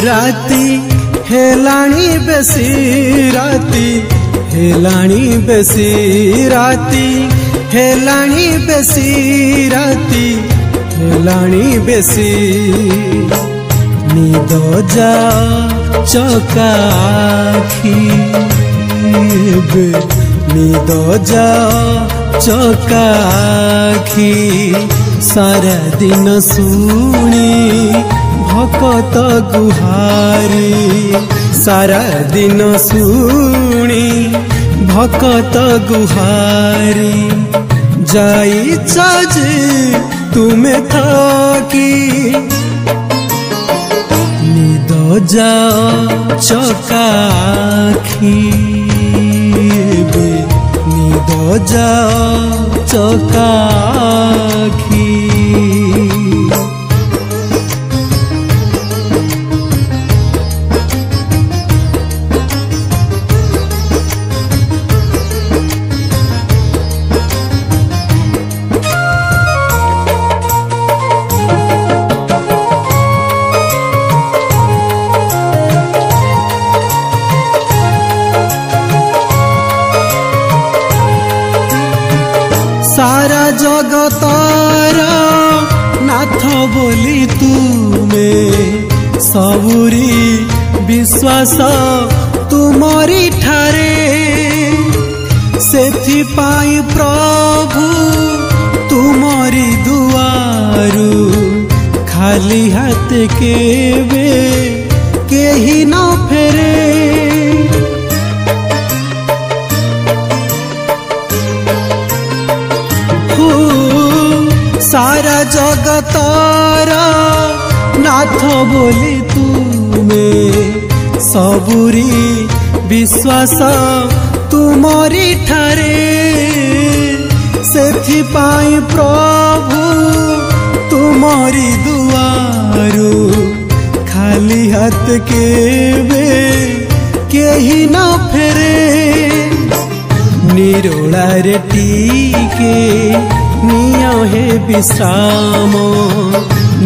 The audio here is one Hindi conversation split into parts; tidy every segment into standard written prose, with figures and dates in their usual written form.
राती हेलाणी बेसी राती हेलाणी बेसी राती हेलाणी बेसी राती हेलाणी बेसी निद जा चकाखी निद जा चकाखी सारा दिन शुणी भकत गुहारी सारा दिन शुणी भकत गुहारी जाइछ जे तुमे थकी निद जा चकाखी निद जा चकाखी सारा जगतर नाथ बोली तुमे सबुरी विश्वास तुमरी ठारे सेथि पाई प्रभु तुमरी दुआरु खाली हाथ केबे केही न फेरे सारा जगतर नाथ बोली तुमे सबुरी विश्वास तुमरी ठारे सेथि पाई प्रभु तुमरी दुआरु खाली हाथ केबे केही न फेरे निरोलार टीके निया हे विश्राम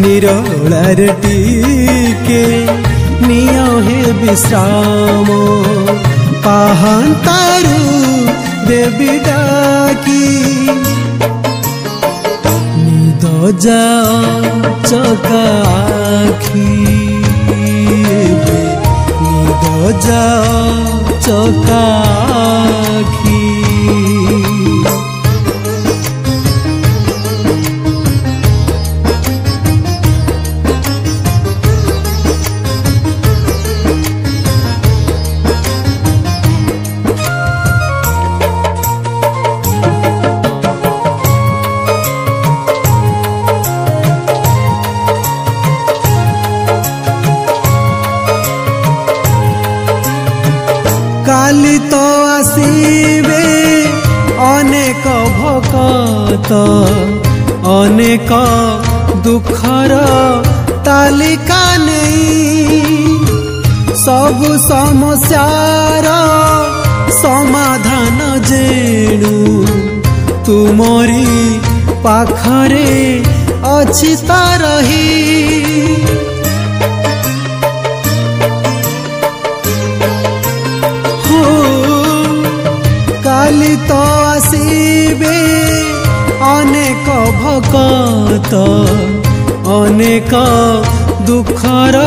निरोलार टीके निया हे विश्राम पाहांतारु देवी डाकी निद जा चकाखी निद जा चकाखी काली तो आसीबे अनेक भकत अनेक दुखर तालिका नहीं सब समस्यार समाधान जेणु तुमरी पाखरे अछि तारही काली तो आसीबे अनेक भकत अनेक दुखर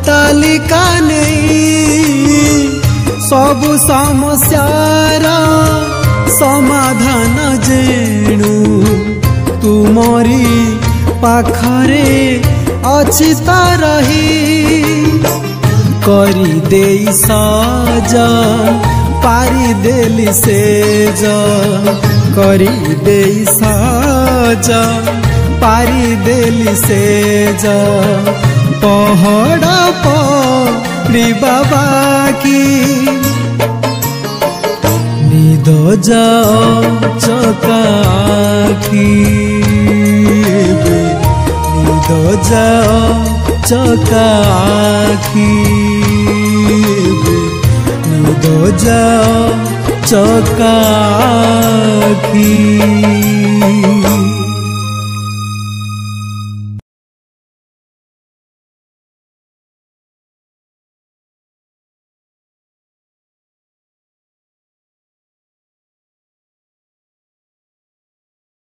तालिका नहीं सब समस्यार समाधान जेणु तुमरी पाखरे अछि तो रही करी दे साज पारी देली सेज करी दे साज पारी देली सेज पहड़ पड़ी बाबा की निद जाओ चकाखी निद जाओ चकाखी निद जाओ चकाखी।